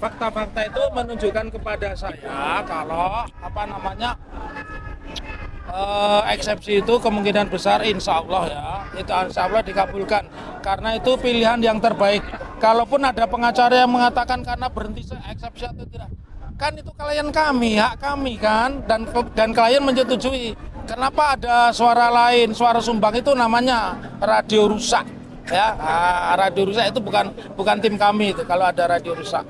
fakta-fakta itu menunjukkan kepada saya kalau eksepsi itu kemungkinan besar insya Allah ya, itu insya Allah dikabulkan karena itu pilihan yang terbaik. Kalaupun ada pengacara yang mengatakan karena berhenti eksepsi atau tidak, kan itu klien kami, hak kami kan, dan klien menyetujui. Kenapa ada suara lain, suara sumbang itu namanya radio rusak ya. Radio rusak itu bukan tim kami itu kalau ada radio rusak.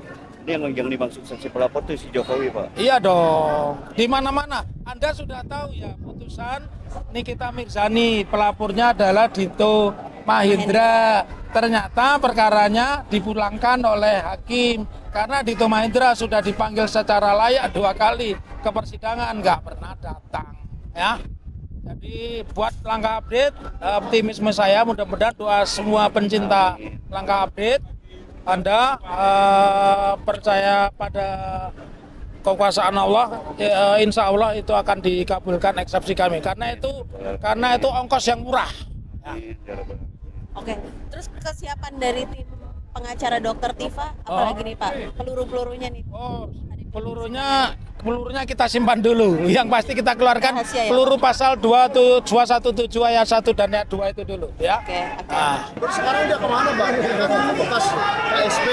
Ini yang dimaksud saksi pelapor itu si Jokowi, Pak. Iya dong, di mana-mana. Anda sudah tahu ya putusan Nikita Mirzani, pelapornya adalah Dito Mahendra. Ternyata perkaranya dipulangkan oleh hakim karena Dito Mahendra sudah dipanggil secara layak 2 kali ke persidangan, nggak pernah datang. Ya, jadi buat Langkah Update, optimisme saya mudah-mudahan doa semua pencinta Langkah Update, Anda percaya pada kekuasaan Allah, insya Allah itu akan dikabulkan eksepsi kami karena itu ongkos yang murah. Ya. Oke, terus kesiapan dari tim pengacara Dokter Tifa apalagi nih Pak, peluru-pelurunya nih? Oh, pelurunya kita simpan dulu. Yang pasti kita keluarkan rahasia, ya? Peluru pasal 217 ayat 1 dan ayat 2 itu dulu ya. Oke. Terus sekarang dia kemana Bang? Bekas KSP.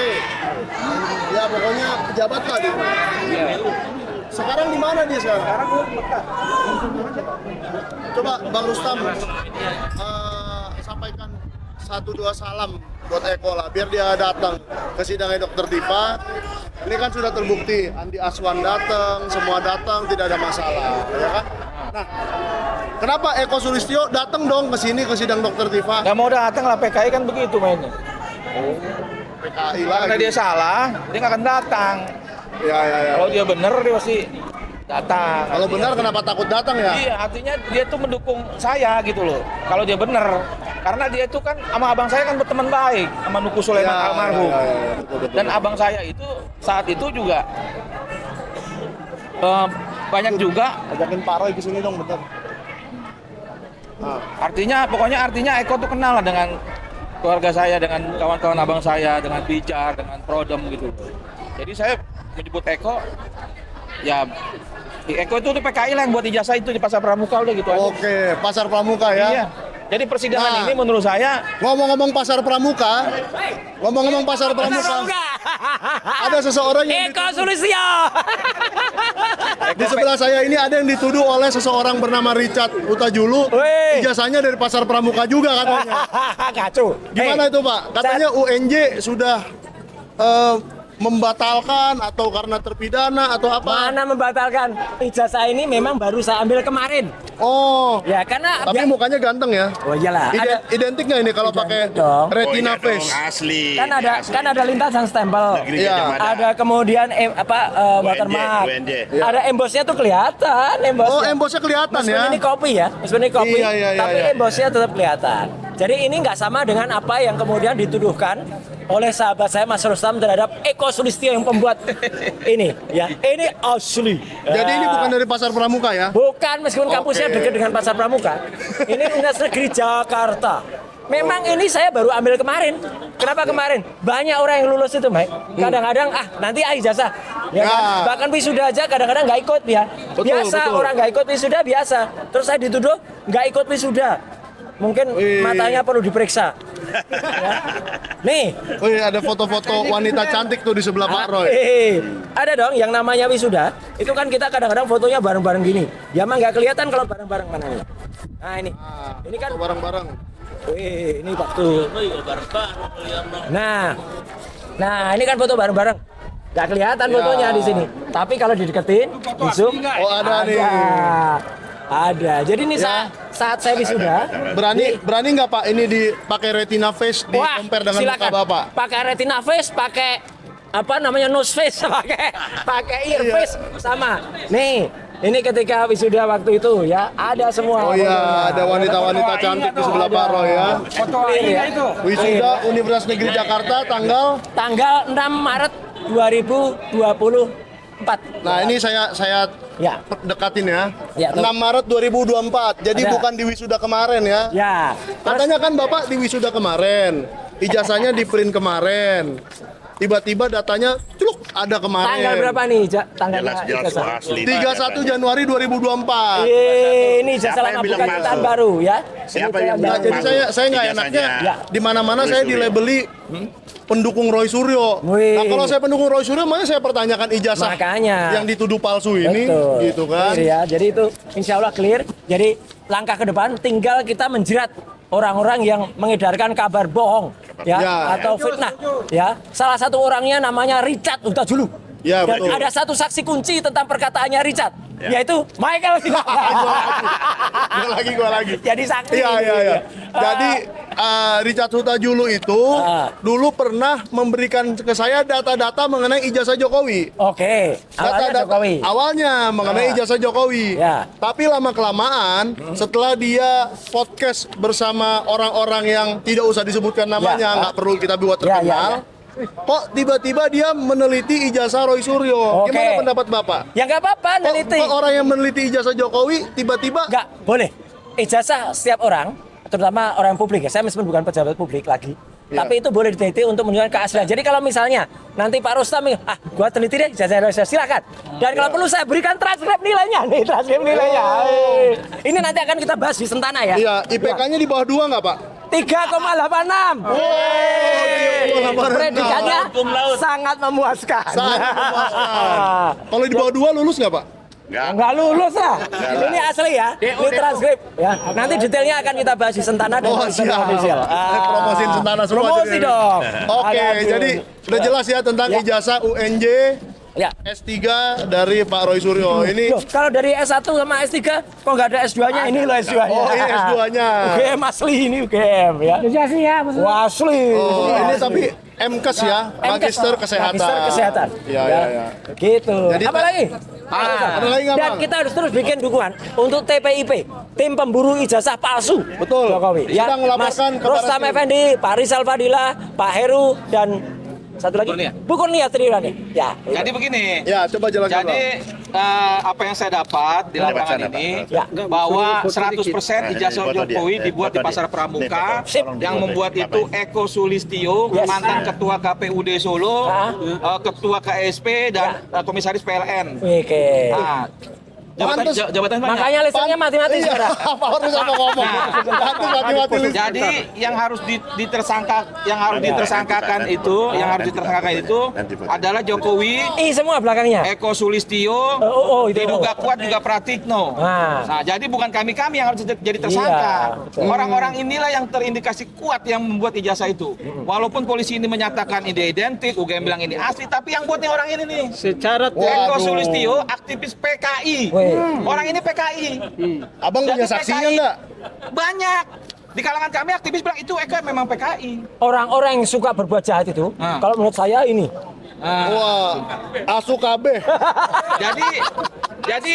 Ya pokoknya pejabat lah dia. Sekarang di mana dia sekarang? Coba Bang Rustam sampaikan 1-2 salam buat Eko lah, biar dia datang ke sidangnya Dokter Tifa. Ini kan sudah terbukti, Andi Aswan datang, semua datang, tidak ada masalah, ya kan? Nah, kenapa Eko Sulistyo datang dong ke sini ke sidang Dokter Tifa? Gak mau datang lah, PKI kan begitu mainnya. PKI lah. Karena dia salah, dia nggak akan datang. Ya. Kalau dia bener, dia pasti datang. Kalau benar kenapa takut datang ya? Iya, artinya dia tuh mendukung saya gitu loh. Kalau dia bener, karena dia itu kan sama abang saya kan berteman baik sama Nuku Sulaiman almarhum. Betul. Dan abang saya itu saat itu juga banyak juga. Ajakin Pak Roy ke sini dong, bentar. Pokoknya artinya Eko tuh kenal lah dengan keluarga saya, dengan kawan-kawan abang saya, dengan Bijar, dengan Prodem gitu. Jadi saya menyebut Eko, ya Eko itu PKI lah yang buat ijazah itu di Pasar Pramuka udah gitu aja. Oke, Pasar Pramuka ya. Iya. Jadi persidangan ini menurut saya Ngomong-ngomong Pasar Pramuka, ada seseorang yang Eko Sulistyo. di sebelah saya ini ada yang dituduh oleh seseorang bernama Richard Utajulu. Ijazahnya dari Pasar Pramuka juga katanya. kacau. Gimana itu Pak? Katanya UNJ sudah membatalkan atau karena terpidana atau apa? Mana membatalkan? Ijazah ini memang baru saya ambil kemarin. Oh. Ya karena Tapi mukanya ganteng ya. Oh iyalah. Identik nggak ini kalau pakai dong. retina face? Asli. Kan ada lintasan stempel. Iya. Ada kemudian watermark. UNJ. Ada embossnya tuh kelihatan embosnya. Oh, embossnya kelihatan Meskipun ya. ini kopi ya, meskipun ini kopi, Iya, tapi iya. embossnya tetap kelihatan. Jadi ini nggak sama dengan apa yang kemudian dituduhkan oleh sahabat saya Mas Rustam terhadap Eko Sulistyo yang pembuat ini. Ya, ini asli. Jadi ini bukan dari Pasar Pramuka ya? Bukan, meskipun kampusnya dekat dengan Pasar Pramuka. Ini Universitas Negeri Jakarta. Memang ini saya baru ambil kemarin. Kenapa kemarin? Banyak orang yang lulus itu, Mike. Kadang-kadang nanti ijazah. Ya kan? Bahkan wisuda aja kadang-kadang nggak ikut ya. Biasa betul. orang nggak ikut wisuda biasa. Terus saya dituduh nggak ikut wisuda. Mungkin matanya perlu diperiksa. Ya. Nih. Oh iya, ada foto-foto wanita cantik tuh di sebelah Pak Roy. Ada dong yang namanya wisuda. Itu kan kita kadang-kadang fotonya bareng-bareng gini. Ya mah nggak kelihatan kalau bareng-bareng mana nih. Nah ini. Ini kan Foto bareng-bareng. ini waktu. Nah ini kan foto bareng-bareng. Nggak kelihatan fotonya di sini. Tapi kalau dideketin, di zoom. Oh ada nih. Ada. Jadi ini saat saya wisuda. Berani nggak Pak ini dipakai retina face di compare dengan muka Bapak? Pakai retina face, pakai nose face, pakai ear face sama. Nih, ini ketika wisuda waktu itu ya, ada semua. Oh iya, ada wanita-wanita cantik di sebelah Pak Roy ya. Foto ya. Wisuda Universitas Negeri Jakarta tanggal 6 Maret 2024. Nah, ini saya Ya. dekatin ya. Ya, 6 Maret 2024. Jadi Ada. bukan di wisuda kemarin ya. Ya. Katanya kan Bapak di wisuda kemarin. Ijazahnya di print kemarin. Tiba-tiba datanya celuk ada kemarin. Tanggal berapa nih tanggalnya? Jelas ijazah? asli. 31 Januari 2024. Ini ijazah Siapa lama yang bilang bukan masuk? ciptaan baru ya. Siapa Ini yang ciptaan bilang baru. Jadi saya nggak Ijazahnya. enaknya Ya. di mana-mana Roy saya Suryo. dilabeli pendukung Roy Suryo. Wih. Nah, kalau saya pendukung Roy Suryo, makanya saya pertanyakan ijazah Makanya. yang dituduh palsu ini, Betul. gitu kan? Clear ya. Jadi itu insya Allah clear. Jadi langkah ke depan tinggal kita menjerat orang-orang yang mengedarkan kabar bohong ya, Ya. atau fitnah ya. Salah satu orangnya namanya Richard Hutajulu. Ya, Dan betul. ada satu saksi kunci tentang perkataannya Richard, yaitu Michael. Gua lagi. Jadi saksi. Iya, iya, iya. Jadi Richard Hutajulu itu dulu pernah memberikan ke saya data-data mengenai ijazah Jokowi. Oke, awalnya Jokowi. Awalnya mengenai ijazah Jokowi. Ya. Tapi lama kelamaan setelah dia podcast bersama orang-orang yang tidak usah disebutkan namanya, nggak perlu kita buat Ya, ya, terkenal. Kok tiba-tiba dia meneliti ijazah Roy Suryo? Oke. Gimana pendapat Bapak? Ya nggak apa-apa, neliti. Kok orang yang meneliti ijazah Jokowi tiba-tiba Nggak boleh. Ijazah setiap orang, terutama orang publik ya. Saya meskipun bukan pejabat publik lagi, Ya. tapi itu boleh diteliti untuk menunjukkan keaslian. Jadi kalau misalnya nanti Pak Rustam, gua teliti deh ijazah Indonesia, silakan. Dan kalau perlu saya berikan transkrip nilainya, nih transkrip nilainya. Ini nanti akan kita bahas di Sentana ya. Iya, IPK-nya di bawah 2 nggak, Pak? 3,86. Predikatnya sangat memuaskan. Sangat memuaskan. Kalau di bawah 2 lulus nggak, Pak? Nggak lulus lah. Ini asli ya. Ini transkrip ya. Nanti detailnya akan kita bahas di Sentana dan Oh, Sentana siap. official. Promosiin Sentana semua Promosi jadi. dong. Oke, Aduh. jadi udah jelas ya tentang Ya. ijazah UNJ Ya. S3 dari Pak Roy Suryo. Ini Loh, kalau dari S1 sama S3 kok nggak ada S2-nya? Ini loh S2-nya. Oh, ini S2-nya. UGM asli ini UGM ya. Wah, asli. Oh, ini tapi MKes ya, Magister Kesehatan. Magister Kesehatan. Iya, iya, iya. Gitu. Jadi, apa lagi? ada lagi nggak, Dan Bang? kita harus terus bikin dukungan untuk TPIP, tim pemburu ijazah palsu. Betul. Jokowi. Ya, Sedang melaporkan Mas ke Rustam Baris Krim. Effendi, Pak Rizal Fadila, Pak Heru dan satu lagi. Bu Kurnia Triulani. Ya. Jadi begini. Ya, coba jelaskan. Jadi apa yang saya dapat di lapangan sana, ini Ya. bahwa 100% ijazah Foto dia. Jokowi dibuat di Foto Pasar dia. Pramuka. Sip. Yang membuat itu Eko Sulistyo, Yes. mantan ketua KPUD Solo, ketua KSP dan komisaris PLN. Oke. Nah, jabatan Pantes. jabatan banyak. Makanya listriknya mati-mati Iya, sekarang. Pak harus apa ngomong? Nanti mati-mati listrik. Jadi yang harus ditersangkakan itu adalah Jokowi, Semua belakangnya. Eko Sulistyo, Itu. diduga kuat juga Pratikno. Nah. Jadi bukan kami yang harus jadi tersangka. Iya, betul. Orang-orang inilah yang terindikasi kuat yang membuat ijazah itu. Walaupun polisi ini menyatakan ini identik, UGM bilang ini asli, tapi yang buatnya orang ini nih. Secara Eko Waduh. Sulistyo, aktivis PKI. Wih. Orang ini PKI. Abang punya Jadi saksinya PKI nggak? Banyak. Di kalangan kami aktivis bilang itu Eko memang PKI. Orang-orang yang suka berbuat jahat itu, Ah. kalau menurut saya ini. Wah, asu KB. Jadi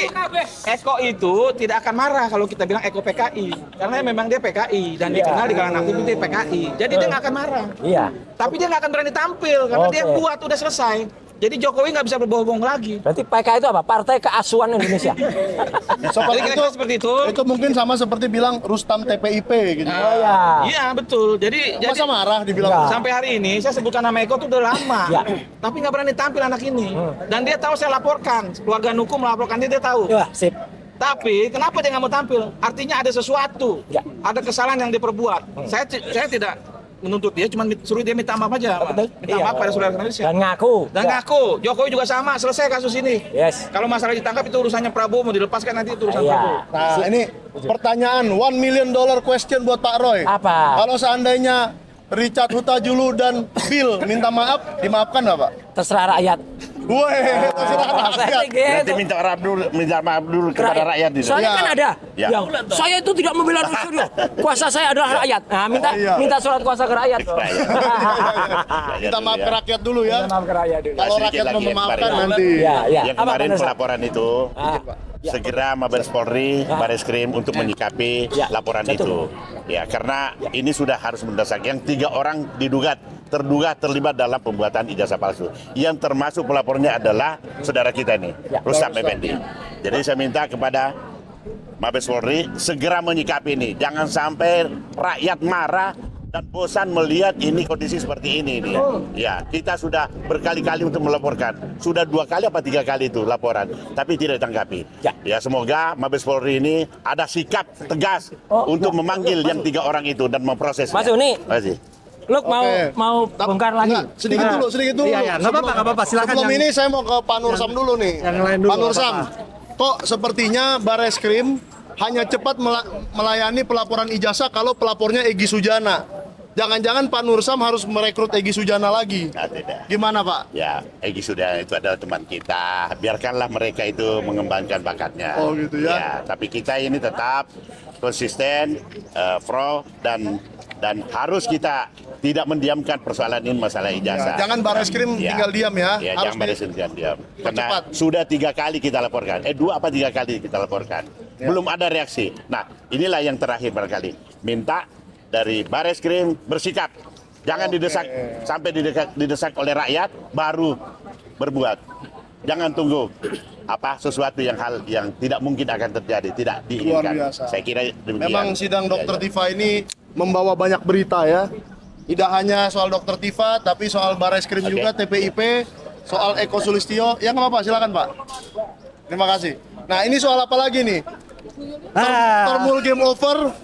Eko itu tidak akan marah kalau kita bilang Eko PKI, karena memang dia PKI dan dikenal di kalangan aktivis dia PKI. Jadi dia nggak akan marah. Iya. Tapi dia nggak akan berani tampil karena dia Oke. buat udah selesai. Jadi Jokowi nggak bisa berbohong lagi. Berarti PK itu apa? Partai Keasuhan Indonesia. Jadi kira-kira seperti itu. Itu mungkin sama seperti bilang Rustam TPIP gitu. Oh ya. Iya betul. Jadi Masa marah dibilang? Enggak. sampai hari ini saya sebutkan nama Eko itu udah lama, Ya. tapi nggak berani tampil anak ini. Dan dia tahu saya laporkan, keluarga Nuku melaporkan dia tahu. Wah, sip. Tapi kenapa dia nggak mau tampil? Artinya ada sesuatu, Ya. ada kesalahan yang diperbuat. Saya tidak menuntut dia, cuma suruh dia minta maaf aja, Mas. Betul. Minta Iya. maaf pada saudara Indonesia. Dan ngaku. Dan Ya. ngaku, Jokowi juga sama, selesai kasus ini. Yes. Kalau masalah ditangkap itu urusannya Prabowo, mau dilepaskan nanti itu urusan Iya. Prabowo. Nah, ini pertanyaan $1 million question buat Pak Roy. Apa? Kalau seandainya Richard Hutajulu dan Bill minta maaf, dimaafkan nggak, Pak? Terserah rakyat. Woi, terserah Saya rakyat. sih gitu. Berarti minta maaf dulu kepada rakyat itu. Soalnya Ya. kan ada Ya. yang saya itu tidak membela Roy Suryo. Kuasa saya adalah rakyat. Nah, Iya. minta surat kuasa ke rakyat. Minta maaf ke rakyat dulu ya. Minta maaf ke rakyat dulu. Kalau Sedikit rakyat lagi mau yang memaafkan kemarin. nanti. Ya, ya. Yang Apa, kemarin Pak Nusra? pelaporan itu Ya. segera Mabes Polri, Baris Krim untuk menyikapi Ya, laporan betul. itu. Ya, karena ini sudah harus mendesak. Yang 3 orang terduga terlibat dalam pembuatan ijazah palsu. Yang termasuk pelapornya adalah saudara kita nih, Ya. Rustam Effendi. Jadi saya minta kepada Mabes Polri segera menyikapi ini. Jangan sampai rakyat marah dan bosan melihat ini kondisi seperti ini dia. Ya, kita sudah berkali-kali untuk melaporkan. Sudah 2 kali apa 3 kali itu laporan, tapi tidak ditanggapi. Ya, semoga Mabes Polri ini ada sikap tegas untuk memanggil yang 3 orang itu dan memprosesnya. Mas Uni, Terima kasih. Luk mau bongkar lagi. Enggak, sedikit dulu. Iya, nggak apa-apa, silakan. Sebelum ini saya mau ke Pak Nursam dulu nih. yang lain dulu, Pak Nursam, apa-apa. kok sepertinya Bareskrim hanya cepat melayani pelaporan ijazah kalau pelapornya Egy Sujana. Jangan-jangan Pak Nursam harus merekrut Egy Sujana lagi. Nah, tidak. Gimana Pak? Ya, Egy sudah itu adalah teman kita. Biarkanlah mereka itu mengembangkan bakatnya. Oh, gitu ya. Tapi kita ini tetap konsisten, pro dan harus kita tidak mendiamkan persoalan ini masalah ijazah. Jangan Bareskrim tinggal diam ya. Ya, Harus jangan Bareskrim tinggal diam. Karena percepat. sudah 3 kali kita laporkan. 2 apa 3 kali kita laporkan. Belum ada reaksi. Nah, inilah yang terakhir barangkali. Minta dari Bareskrim bersikap. Jangan didesak sampai didesak oleh rakyat baru berbuat. Jangan tunggu sesuatu yang tidak mungkin akan terjadi, tidak Luar diinginkan. biasa. Saya kira demikian. Memang sidang Dr. Tifa ini membawa banyak berita ya. Tidak hanya soal Dr. Tifa, tapi soal Bareskrim juga, TPIP, soal Eko Sulistyo. Ya nggak apa-apa, silakan Pak. Terima kasih. Nah ini soal apa lagi nih? Formul game over,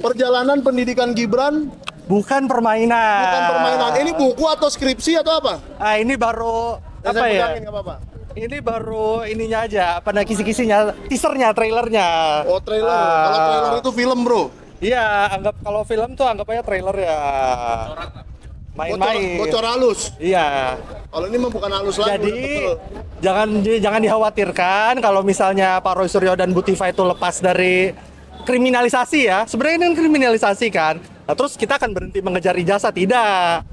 perjalanan pendidikan Gibran Bukan permainan. bukan permainan. Ini buku atau skripsi atau apa? Ini baru Saya apa ya? pegangin, nggak apa-apa. Ini baru ininya aja, kisi-kisinya, teasernya, trailernya. Oh trailer. Kalau trailer itu film bro. Iya, kalau film tuh anggap aja trailer ya. Main-main. Bocor halus. Iya. Kalau ini mah bukan halus lagi. Jadi betul. jangan dikhawatirkan kalau misalnya Pak Roy Suryo dan Bu Tifa itu lepas dari kriminalisasi ya. Sebenarnya ini kan kriminalisasi kan. Nah, terus kita akan berhenti mengejar ijazah, tidak.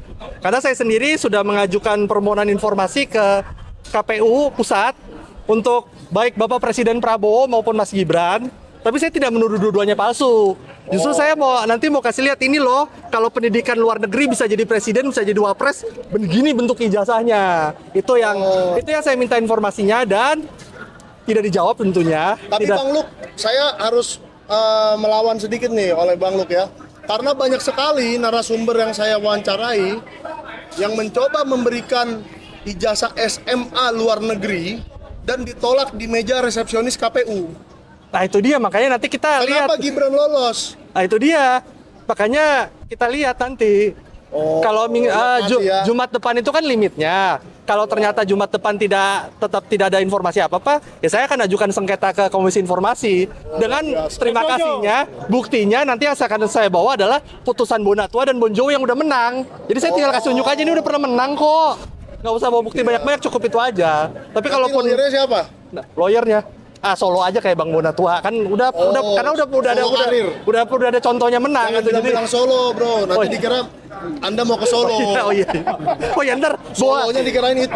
Karena saya sendiri sudah mengajukan permohonan informasi ke KPU pusat untuk baik Bapak Presiden Prabowo maupun Mas Gibran. Tapi saya tidak menuduh dua-duanya palsu. Justru saya nanti mau kasih lihat ini loh, kalau pendidikan luar negeri bisa jadi presiden, bisa jadi wapres, begini bentuk ijazahnya. Itu yang saya minta informasinya dan tidak dijawab tentunya. Tapi Tidak. Bang Luk, saya harus melawan sedikit nih oleh Bang Luk ya. Karena banyak sekali narasumber yang saya wawancarai yang mencoba memberikan ijazah SMA luar negeri dan ditolak di meja resepsionis KPU. Nah itu dia, makanya nanti kita lihat. Kenapa Gibran lolos? Nah itu dia, makanya kita lihat nanti. Kalau ya. Jumat depan itu kan limitnya. Kalau ternyata Jumat depan tetap tidak ada informasi apa-apa, ya saya akan ajukan sengketa ke Komisi Informasi. Dengan terima kasihnya, buktinya nanti yang akan saya bawa adalah putusan Bonatua dan Bon Jovi yang udah menang. Jadi saya tinggal kasih unjuk aja, ini udah pernah menang kok. Nggak usah bawa bukti banyak-banyak, cukup itu aja. Tapi kalaupun lawyernya siapa? lawyernya Solo aja kayak Bang Bonatua kan karena udah ada contohnya menang Jangan gitu. Jadi bilang Solo bro, nanti Oh, iya. dikira Anda mau ke Solo. oh iya ntar Solonya dikirain itu.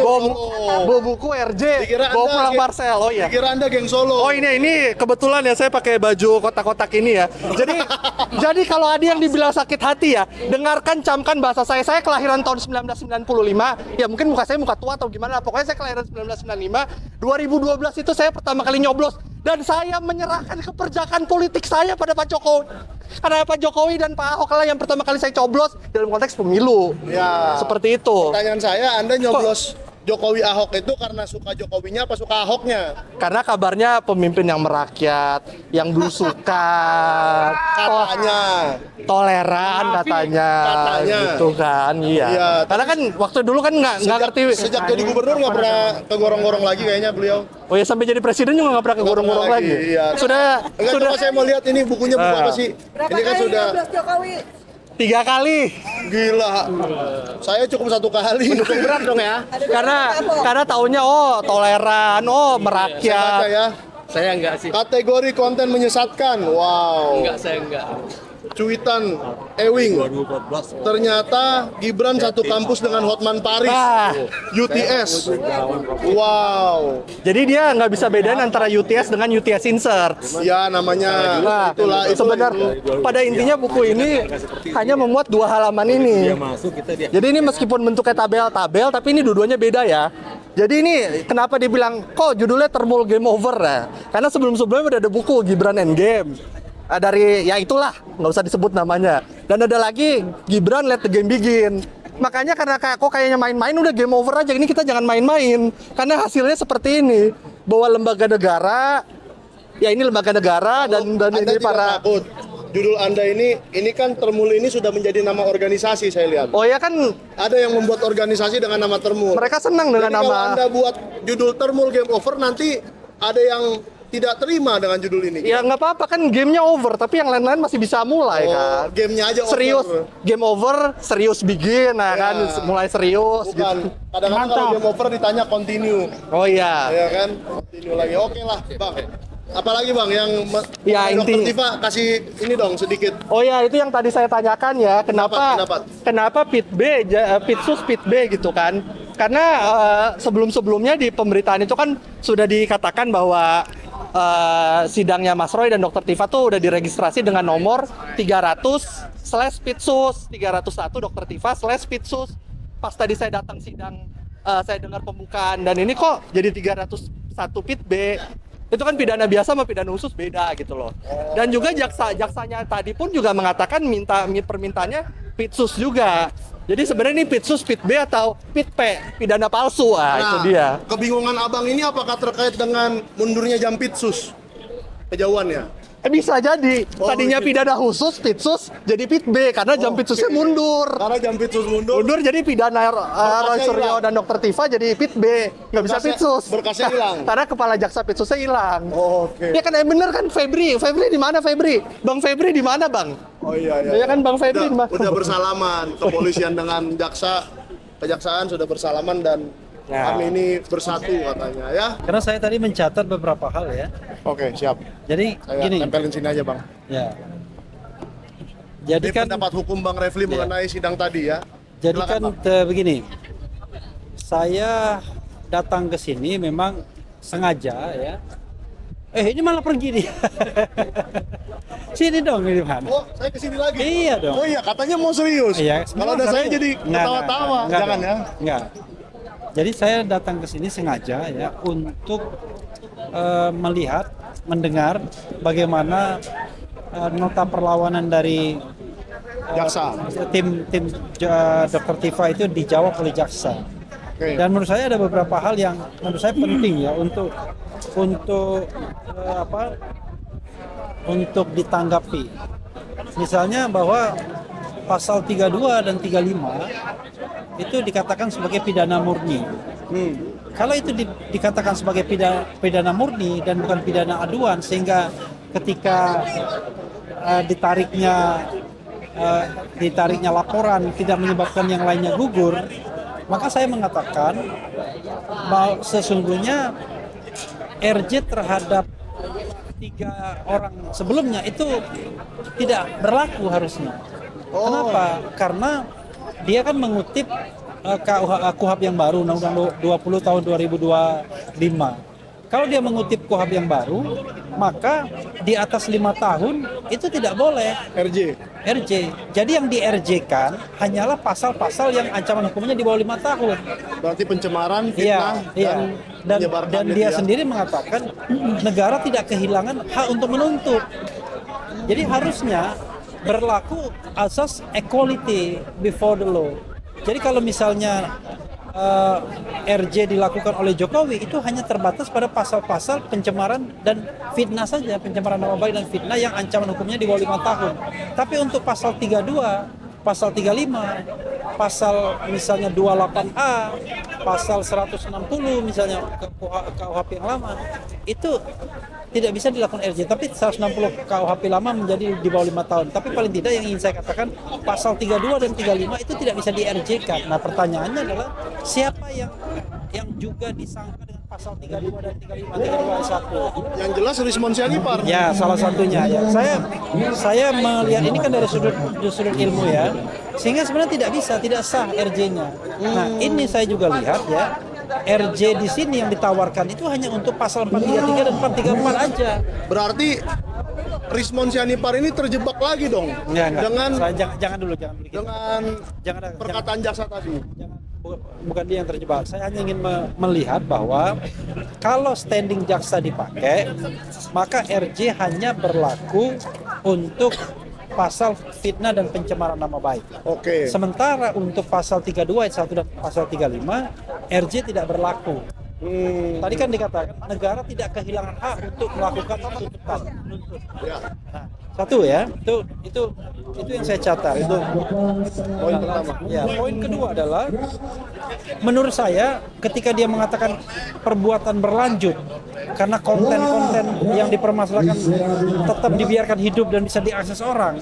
bawa buku RJ Dikira bawa Anda pulang geng- parcel. Oh iya. Dikira Anda geng Solo. Oh ini kebetulan ya saya pakai baju kotak-kotak ini ya. Jadi kalau ada yang dibilang sakit hati ya, dengarkan camkan bahasa saya. Saya kelahiran tahun 1995. Ya mungkin muka saya muka tua atau gimana. Pokoknya saya kelahiran 1995. 2012 itu saya pertama kali nyoblos dan saya menyerahkan keperjakaan politik saya pada Pak Jokowi. Karena Pak Jokowi dan Pak Ahok lah yang pertama kali saya coblos dalam konteks pemilu. Ya. Seperti itu. Pertanyaan saya, Anda nyoblos Jokowi Ahok itu karena suka Jokowinya apa suka Ahoknya? Karena kabarnya pemimpin yang merakyat, yang belusukan, Katanya. toleran katanya, gitu kan, iya. Iya, Karena kan waktu dulu kan nggak ngerti. Sejak jadi gubernur nggak pernah kegorong-gorong lagi kayaknya beliau. Oh ya sampai jadi presiden juga nggak pernah kegorong-gorong Nggak pernah lagi. Iya. Sudah Coba saya mau lihat ini bukunya buku apa sih? Ini kan sudah 3 kali. gila. Saya cukup 1 kali. Berat dong ya. Karena taunya toleran, Saya baca merakyat. ya. Saya enggak sih. Kategori konten menyesatkan. Wow. Saya enggak. Cuitan Ewing. Ternyata Gibran satu kampus dengan Hotman Paris. Nah. UTS. Wow. Jadi dia nggak bisa bedain antara UTS dengan UTS insert. Ya namanya. Nah, Itulah itu. sebenarnya pada intinya buku ini hanya memuat 2 halaman ini. Jadi ini meskipun bentuknya tabel-tabel, tapi ini dua-duanya beda ya. Jadi ini kenapa dibilang kok judulnya Thermal Game Over ya? Karena sebelum-sebelumnya udah ada buku Gibran Endgame. dari ya itulah, nggak usah disebut namanya. Dan ada lagi Gibran let the game begin. Makanya karena kok kayaknya main-main udah game over aja. Ini kita jangan main-main karena hasilnya seperti ini. Bahwa lembaga negara, ya ini lembaga negara dan Anda ini tidak para takut. Judul Anda ini kan Termul ini sudah menjadi nama organisasi saya lihat. oh ya kan Ada yang membuat organisasi dengan nama Termul. mereka senang dengan Jadi kalau nama. Anda buat judul Termul Game Over, nanti ada yang tidak terima dengan judul ini. Ya nggak apa-apa kan gamenya over, tapi yang lain-lain masih bisa mulai kan. Gamenya aja over. Serius, game over, serius begin, nah Ya. kan mulai serius. Bukan. Gitu. Kadang-kadang kalau game over ditanya continue. Oh iya. Ya kan? Continue lagi. Oke lah, Bang. Apalagi Bang yang Ya, Dokter inti- Tifa kasih ini dong sedikit. Oh ya itu yang tadi saya tanyakan ya, Pendapat. kenapa Pit B, Pitsus Pit B gitu kan? Karena sebelum-sebelumnya di pemberitaan itu kan sudah dikatakan bahwa sidangnya Mas Roy dan Dr. Tifa tuh udah diregistrasi dengan nomor 300/Pitsus 301 Dr. Tifa/Pitsus. Pas tadi saya datang sidang, saya dengar pembukaan dan ini kok jadi 301 Pit B. Itu kan pidana biasa sama pidana khusus beda gitu loh. Dan juga jaksanya tadi pun juga mengatakan permintaannya Pitsus juga. Jadi sebenarnya ini Pitsus Pit B atau Pit P, pidana palsu. Itu dia. Kebingungan Abang ini apakah terkait dengan mundurnya Jampitsus? Kejauhannya. Bisa jadi. Oh, Tadinya gitu. pidana khusus Pitsus jadi Pit B karena Jampitsusnya mundur. Karena Jampitsus mundur. Mundur jadi pidana Roy Suryo hilang. dan Dr. Tifa jadi Pit B. Nggak bisa Berkasnya- Pitsus. berkasnya hilang. Karena kepala jaksa Pitsusnya hilang. Oh, oke. Ya kan bener kan Febri di mana Febri? Bang Febri di mana Bang? Oh iya. Ya kan Bang Febri di mana? Udah bersalaman. Kepolisian dengan jaksa, kejaksaan sudah bersalaman dan Ya. kami ini bersatu katanya ya. Karena saya tadi mencatat beberapa hal ya. Oke, siap. Jadi Saya gini, tempelin sini aja, Bang. ya. Jadi Ini kan, pendapat hukum Bang Refli mengenai sidang tadi ya. jadi Silakan, kan Bang. begini. Saya datang ke sini memang sengaja ya. Ini malah pergi nih. Sini dong ini mana? Oh, saya kesini lagi. Iya dong. Oh iya, katanya mau serius. Iya, Kalau ada saya jadi ketawa-tawa. Jangan ya. Enggak. Jadi saya datang ke sini sengaja ya untuk melihat, mendengar bagaimana nota perlawanan dari Jaksa. tim Dr. Tifa itu dijawab oleh jaksa. Oke. Dan menurut saya ada beberapa hal yang menurut saya penting ya untuk untuk ditanggapi. Misalnya bahwa pasal 32 dan 35 itu dikatakan sebagai pidana murni. Kalau itu dikatakan sebagai pidana murni dan bukan pidana aduan, sehingga ketika ditarik laporan tidak menyebabkan yang lainnya gugur, maka saya mengatakan bahwa sesungguhnya RJ terhadap 3 orang sebelumnya itu tidak berlaku harusnya. Kenapa? Karena dia kan mengutip KUHP yang baru, Undang-Undang 20 tahun 2025. Kalau dia mengutip KUHP yang baru, maka di atas 5 tahun itu tidak boleh RJ. Jadi yang di RJ kan hanyalah pasal-pasal yang ancaman hukumnya di bawah 5 tahun. Berarti pencemaran, Iya, fitnah, dan menyebarkan dia media. sendiri mengatakan negara tidak kehilangan hak untuk menuntut. Jadi harusnya berlaku asas equality before the law. Jadi kalau misalnya RJ dilakukan oleh Jokowi itu hanya terbatas pada pasal-pasal pencemaran dan fitnah saja, pencemaran nama baik dan fitnah yang ancaman hukumnya di bawah 5 tahun. Tapi untuk pasal 32, pasal 35, pasal misalnya 28A, pasal 160 misalnya KUHP yang lama, itu tidak bisa dilakukan RJ, tapi 160 KUHP lama menjadi di bawah 5 tahun. Tapi paling tidak yang ingin saya katakan, pasal 32 dan 35 itu tidak bisa di RJ-kan. Nah pertanyaannya adalah siapa yang juga disangka dengan pasal 32 dan 35 321? Yang jelas Rismon Sianipar. Ya, salah satunya ya. Saya melihat ini kan dari sudut ilmu ya. Sehingga sebenarnya tidak sah RJ-nya. Nah, ini saya juga lihat ya. RJ di sini yang ditawarkan itu hanya untuk pasal 433 dan 434 aja. Berarti Rismon Sianipar ini terjebak lagi dong. Enggak. Dengan Jangan dulu. Jangan perkataan jaksa tadi. Bukan dia yang terjebak. Saya hanya ingin melihat bahwa kalau standing jaksa dipakai, maka RJ hanya berlaku untuk pasal fitnah dan pencemaran nama baik. Oke. Sementara untuk pasal 32 ayat 1 dan pasal 35 RJ tidak berlaku. Tadi kan dikatakan negara tidak kehilangan hak untuk melakukan tuntutan. Ya. Nah, satu ya, itu yang saya catat. Itu Poin pertama. ya. Poin kedua adalah menurut saya ketika dia mengatakan perbuatan berlanjut karena konten-konten yang dipermasalahkan tetap dibiarkan hidup dan bisa diakses orang.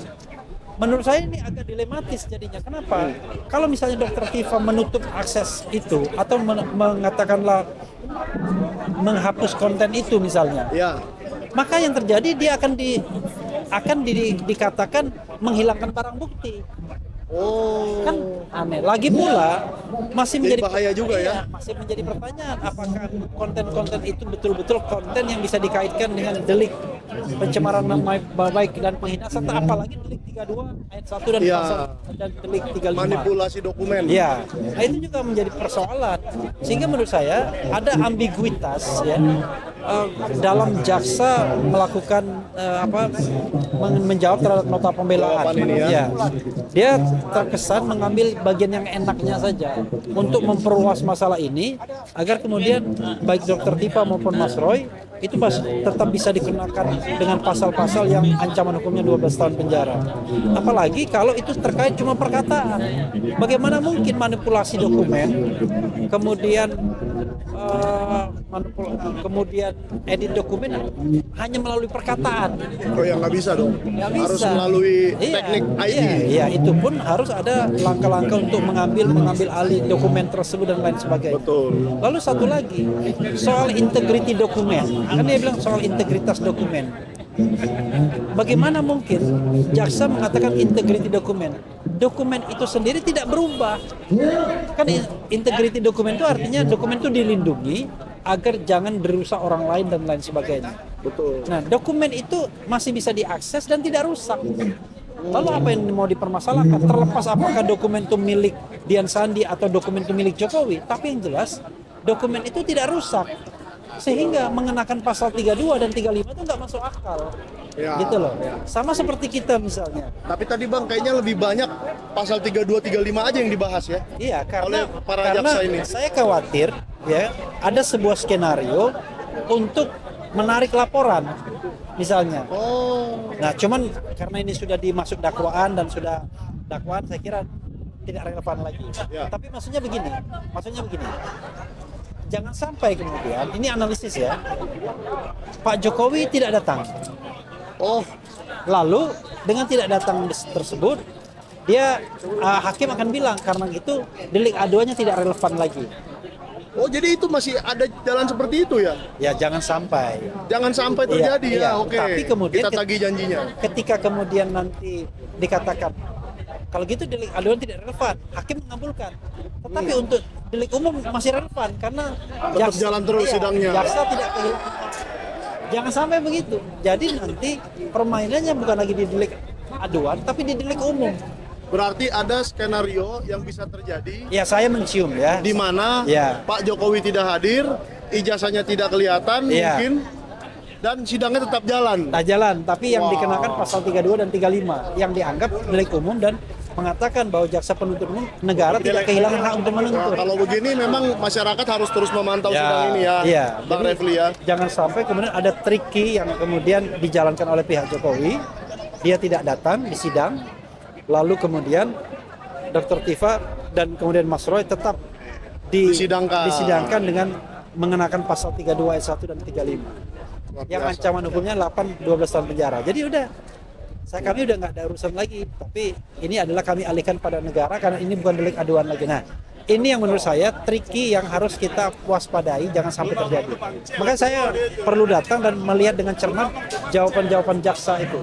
Menurut saya ini agak dilematis jadinya. Kenapa? Kalau misalnya Dr. Tifa menutup akses itu atau mengatakanlah menghapus konten itu misalnya, Ya. maka yang terjadi dia akan dikatakan menghilangkan barang bukti. Oh. Kan aneh. Lagi pula masih menjadi bahaya juga ya. masih menjadi pertanyaan apakah konten-konten itu betul-betul konten yang bisa dikaitkan dengan delik pencemaran nama baik dan penghinaan, apalagi delik 32 ayat 1 dan Ya. pasal dan delik 35. Manipulasi dokumen. Ya, nah itu juga menjadi persoalan. Sehingga menurut saya ada ambiguitas ya dalam jaksa melakukan menjawab terhadap nota pembelaan. Jawaban ini ya. Dia terkesan mengambil bagian yang enaknya saja untuk memperluas masalah ini agar kemudian baik Dr. Tifa maupun Mas Roy itu tetap bisa dikenakan dengan pasal-pasal yang ancaman hukumnya 12 tahun penjara. Apalagi kalau itu terkait cuma perkataan. Bagaimana mungkin manipulasi dokumen, kemudian kemudian edit dokumen hanya melalui perkataan? Oh ya nggak bisa dong. Nggak Harus bisa. melalui teknik IT. Iya, itu pun harus ada langkah-langkah untuk mengambil alih dokumen tersebut dan lain sebagainya. Betul. Lalu satu lagi soal integriti dokumen. Kan dia bilang soal integritas dokumen. Bagaimana mungkin jaksa mengatakan integriti dokumen? Dokumen itu sendiri tidak berubah. Kan integriti dokumen itu artinya dokumen itu dilindungi agar jangan dirusak orang lain dan lain sebagainya. Betul. Nah, dokumen itu masih bisa diakses dan tidak rusak. Lalu apa yang mau dipermasalahkan? Terlepas apakah dokumen itu milik Dian Sandi atau dokumen itu milik Jokowi, tapi yang jelas dokumen itu tidak rusak. Sehingga mengenakan pasal 32 dan 35 itu nggak masuk akal. Ya. Gitu loh. Sama seperti kita misalnya. Tapi tadi Bang kayaknya lebih banyak pasal 32 35 aja yang dibahas ya. Iya, Oleh para jaksa ini. saya khawatir ya ada sebuah skenario untuk menarik laporan misalnya. Oh. Nah, cuman karena ini sudah dimasuk dakwaan dan sudah dakwaan, saya kira tidak relevan lagi. Ya. Tapi maksudnya begini. Jangan sampai kemudian, ini analisis ya, Pak Jokowi tidak datang. Oh. Lalu dengan tidak datang tersebut, dia hakim akan bilang karena itu delik aduannya tidak relevan lagi. Oh, jadi itu masih ada jalan seperti itu ya? Ya jangan sampai. Jangan sampai terjadi Iya, ya. iya. Oke. Tapi kemudian kita tagih janjinya. Ketika kemudian nanti dikatakan kalau gitu delik aduan tidak relevan, hakim mengabulkan. Tetapi untuk delik umum masih relevan karena Tetap jalan terus sidangnya. Jaksa tidak kehilangan. Jangan sampai begitu. Jadi nanti permainannya bukan lagi di delik aduan, tapi di delik umum. Berarti ada skenario yang bisa terjadi Ya saya mencium ya. di mana Ya. Pak Jokowi tidak hadir, ijazahnya tidak kelihatan Ya. mungkin, dan sidangnya tetap jalan. Tak jalan, tapi yang Wow. dikenakan pasal 32 dan 35 yang dianggap delik umum dan mengatakan bahwa jaksa penuntut umum negara tidak kehilangan hak untuk menuntut. Kalau begini memang masyarakat harus terus memantau sidang ini ya, Iya. Bang Jadi, Refli ya. Jangan sampai kemudian ada tricky yang kemudian dijalankan oleh pihak Jokowi. Dia tidak datang di sidang, lalu kemudian Dr. Tifa dan kemudian Mas Roy tetap disidangkan dengan mengenakan pasal 32 ayat 1 dan 35. Yang ancaman hukumnya 8-12 tahun penjara. Jadi udah kami udah nggak ada urusan lagi, tapi ini adalah kami alihkan pada negara karena ini bukan delik aduan lagi. Nah, ini yang menurut saya tricky yang harus kita waspadai, jangan sampai terjadi. Makanya saya perlu datang dan melihat dengan cermat jawaban-jawaban jaksa itu.